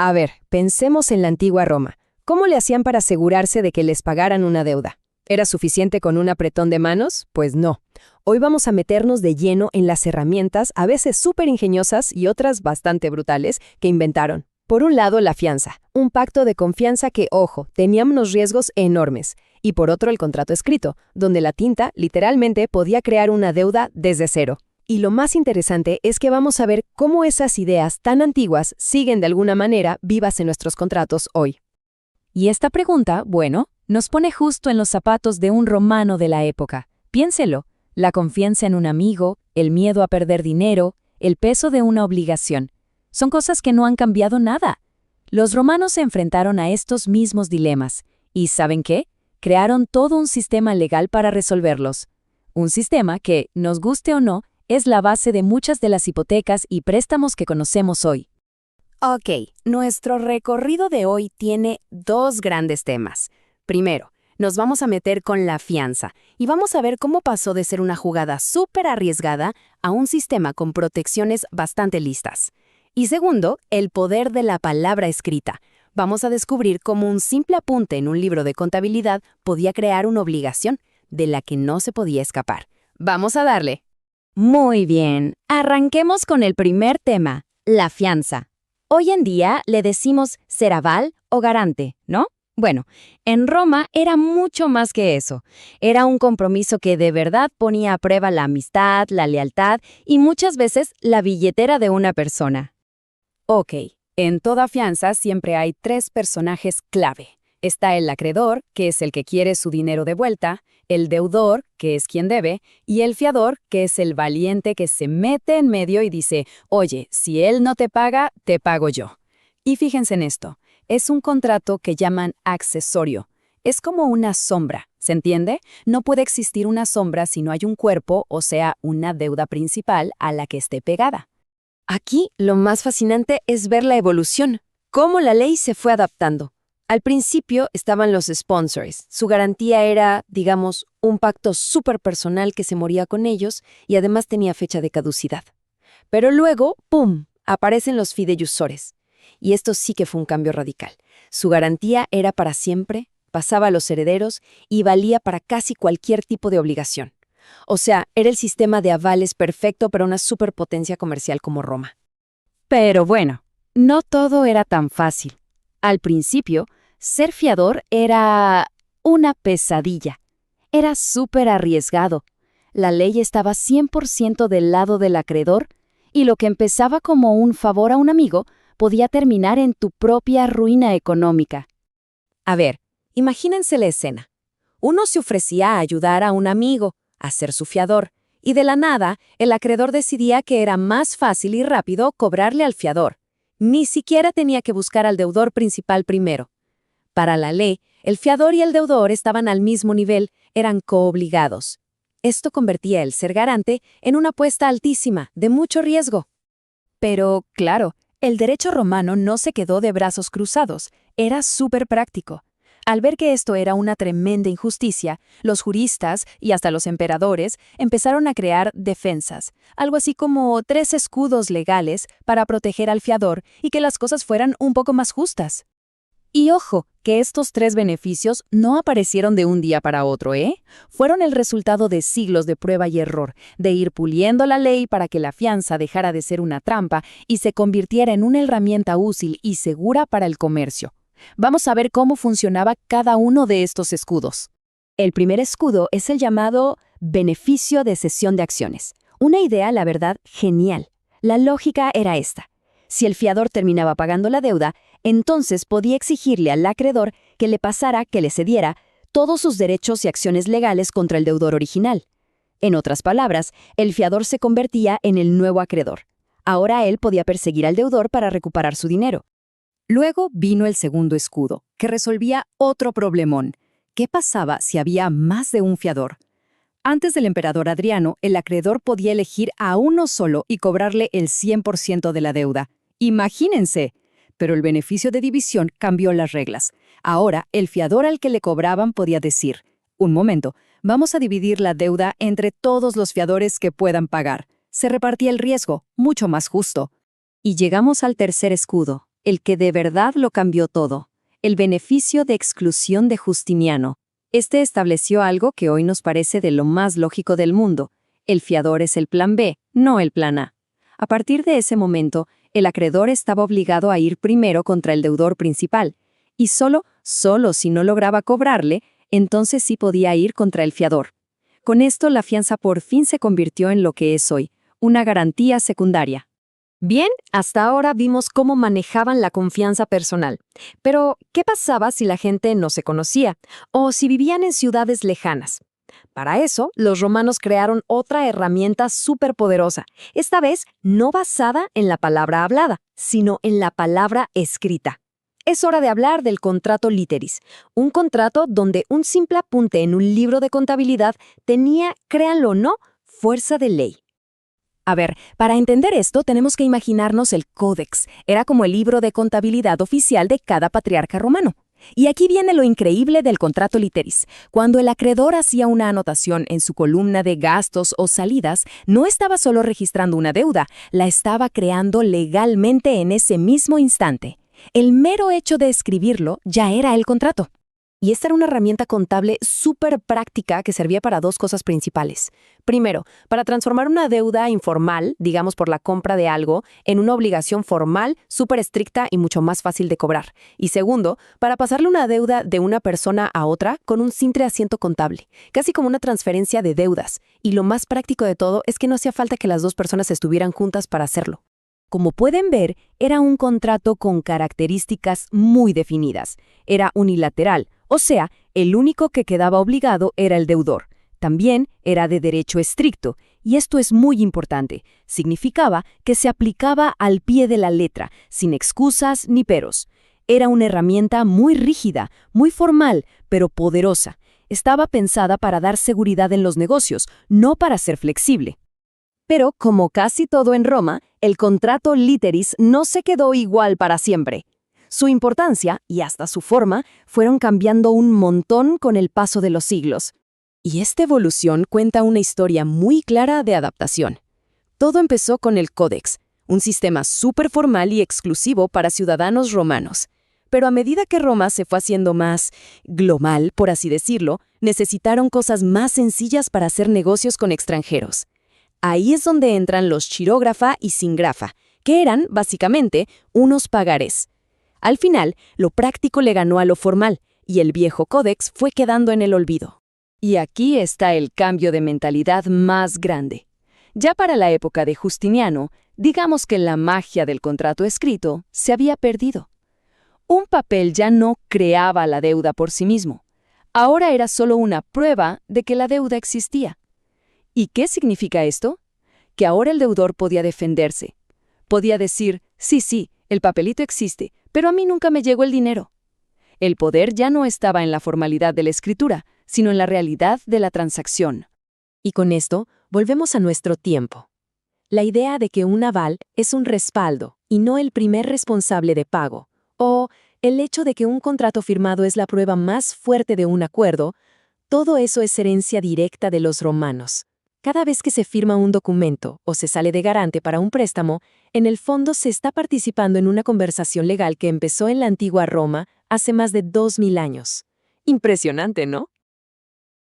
A ver, pensemos en la antigua Roma. ¿Cómo le hacían para asegurarse de que les pagaran una deuda? ¿Era suficiente con un apretón de manos? Pues no. Hoy vamos a meternos de lleno en las herramientas, a veces súper ingeniosas y otras bastante brutales, que inventaron. Por un lado, la fianza, un pacto de confianza que, ojo, tenía unos riesgos enormes. Y por otro, el contrato escrito, donde la tinta, literalmente, podía crear una deuda desde cero. Y lo más interesante es que vamos a ver cómo esas ideas tan antiguas siguen de alguna manera vivas en nuestros contratos hoy. Y esta pregunta, bueno, nos pone justo en los zapatos de un romano de la época. Piénselo, la confianza en un amigo, el miedo a perder dinero, el peso de una obligación. Son cosas que no han cambiado nada. Los romanos se enfrentaron a estos mismos dilemas. ¿Y saben qué? Crearon todo un sistema legal para resolverlos. Un sistema que, nos guste o no, es la base de muchas de las hipotecas y préstamos que conocemos hoy. Ok, nuestro recorrido de hoy tiene dos grandes temas. Primero, nos vamos a meter con la fianza y vamos a ver cómo pasó de ser una jugada súper arriesgada a un sistema con protecciones bastante listas. Y segundo, el poder de la palabra escrita. Vamos a descubrir cómo un simple apunte en un libro de contabilidad podía crear una obligación de la que no se podía escapar. ¡Vamos a darle! Muy bien, arranquemos con el primer tema, la fianza. Hoy en día le decimos ser aval o garante, ¿no? Bueno, en Roma era mucho más que eso. Era un compromiso que de verdad ponía a prueba la amistad, la lealtad y muchas veces la billetera de una persona. Ok, en toda fianza siempre hay tres personajes clave. Está el acreedor, que es el que quiere su dinero de vuelta, el deudor, que es quien debe, y el fiador, que es el valiente que se mete en medio y dice, oye, si él no te paga, te pago yo. Y fíjense en esto, es un contrato que llaman accesorio. Es como una sombra, ¿se entiende? No puede existir una sombra si no hay un cuerpo, o sea, una deuda principal a la que esté pegada. Aquí lo más fascinante es ver la evolución, cómo la ley se fue adaptando. Al principio estaban los sponsors. Su garantía era, digamos, un pacto súper personal que se moría con ellos y además tenía fecha de caducidad. Pero luego, ¡pum!, aparecen los fideusores. Y esto sí que fue un cambio radical. Su garantía era para siempre, pasaba a los herederos y valía para casi cualquier tipo de obligación. O sea, era el sistema de avales perfecto para una superpotencia comercial como Roma. Pero bueno, no todo era tan fácil. Al principio, ser fiador era una pesadilla. Era súper arriesgado. La ley estaba 100% del lado del acreedor y lo que empezaba como un favor a un amigo podía terminar en tu propia ruina económica. A ver, imagínense la escena. Uno se ofrecía a ayudar a un amigo, a ser su fiador, y de la nada, el acreedor decidía que era más fácil y rápido cobrarle al fiador. Ni siquiera tenía que buscar al deudor principal primero. Para la ley, el fiador y el deudor estaban al mismo nivel, eran coobligados. Esto convertía el ser garante en una apuesta altísima, de mucho riesgo. Pero, claro, el derecho romano no se quedó de brazos cruzados, era súper práctico. Al ver que esto era una tremenda injusticia, los juristas y hasta los emperadores empezaron a crear defensas, algo así como 3 escudos legales para proteger al fiador y que las cosas fueran un poco más justas. Y ojo, que estos 3 beneficios no aparecieron de un día para otro, ¿eh? Fueron el resultado de siglos de prueba y error, de ir puliendo la ley para que la fianza dejara de ser una trampa y se convirtiera en una herramienta útil y segura para el comercio. Vamos a ver cómo funcionaba cada uno de estos escudos. El primer escudo es el llamado beneficio de cesión de acciones. Una idea, la verdad, genial. La lógica era esta. Si el fiador terminaba pagando la deuda, entonces podía exigirle al acreedor que le cediera todos sus derechos y acciones legales contra el deudor original. En otras palabras, el fiador se convertía en el nuevo acreedor. Ahora él podía perseguir al deudor para recuperar su dinero. Luego vino el segundo escudo, que resolvía otro problemón. ¿Qué pasaba si había más de un fiador? Antes del emperador Adriano, el acreedor podía elegir a uno solo y cobrarle el 100% de la deuda. ¡Imagínense! Pero el beneficio de división cambió las reglas. Ahora, el fiador al que le cobraban podía decir, un momento, vamos a dividir la deuda entre todos los fiadores que puedan pagar. Se repartía el riesgo, mucho más justo. Y llegamos al tercer escudo, el que de verdad lo cambió todo, el beneficio de exclusión de Justiniano. Este estableció algo que hoy nos parece de lo más lógico del mundo. El fiador es el plan B, no el plan A. A partir de ese momento, el acreedor estaba obligado a ir primero contra el deudor principal, y solo si no lograba cobrarle, entonces sí podía ir contra el fiador. Con esto, la fianza por fin se convirtió en lo que es hoy, una garantía secundaria. Bien, hasta ahora vimos cómo manejaban la confianza personal. Pero, ¿qué pasaba si la gente no se conocía o si vivían en ciudades lejanas? Para eso, los romanos crearon otra herramienta superpoderosa, esta vez no basada en la palabra hablada, sino en la palabra escrita. Es hora de hablar del contrato literis, un contrato donde un simple apunte en un libro de contabilidad tenía, créanlo o no, fuerza de ley. A ver, para entender esto tenemos que imaginarnos el Códex. Era como el libro de contabilidad oficial de cada patriarca romano. Y aquí viene lo increíble del contrato literis. Cuando el acreedor hacía una anotación en su columna de gastos o salidas, no estaba solo registrando una deuda, la estaba creando legalmente en ese mismo instante. El mero hecho de escribirlo ya era el contrato. Y esta era una herramienta contable súper práctica que servía para dos cosas principales. Primero, para transformar una deuda informal, digamos por la compra de algo, en una obligación formal, súper estricta y mucho más fácil de cobrar. Y segundo, para pasarle una deuda de una persona a otra con un simple asiento contable, casi como una transferencia de deudas. Y lo más práctico de todo es que no hacía falta que las dos personas estuvieran juntas para hacerlo. Como pueden ver, era un contrato con características muy definidas. Era unilateral, o sea, el único que quedaba obligado era el deudor. También era de derecho estricto, y esto es muy importante. Significaba que se aplicaba al pie de la letra, sin excusas ni peros. Era una herramienta muy rígida, muy formal, pero poderosa. Estaba pensada para dar seguridad en los negocios, no para ser flexible. Pero, como casi todo en Roma, el contrato literis no se quedó igual para siempre. Su importancia, y hasta su forma, fueron cambiando un montón con el paso de los siglos. Y esta evolución cuenta una historia muy clara de adaptación. Todo empezó con el Códex, un sistema súper formal y exclusivo para ciudadanos romanos. Pero a medida que Roma se fue haciendo más global, por así decirlo, necesitaron cosas más sencillas para hacer negocios con extranjeros. Ahí es donde entran los chirógrafa y singrafa, que eran, básicamente, unos pagarés. Al final, lo práctico le ganó a lo formal, y el viejo códex fue quedando en el olvido. Y aquí está el cambio de mentalidad más grande. Ya para la época de Justiniano, digamos que la magia del contrato escrito se había perdido. Un papel ya no creaba la deuda por sí mismo. Ahora era solo una prueba de que la deuda existía. ¿Y qué significa esto? Que ahora el deudor podía defenderse. Podía decir, sí, el papelito existe, pero a mí nunca me llegó el dinero. El poder ya no estaba en la formalidad de la escritura, sino en la realidad de la transacción. Y con esto, volvemos a nuestro tiempo. La idea de que un aval es un respaldo y no el primer responsable de pago, o el hecho de que un contrato firmado es la prueba más fuerte de un acuerdo, todo eso es herencia directa de los romanos. Cada vez que se firma un documento o se sale de garante para un préstamo, en el fondo se está participando en una conversación legal que empezó en la antigua Roma hace más de 2000 años. Impresionante, ¿no?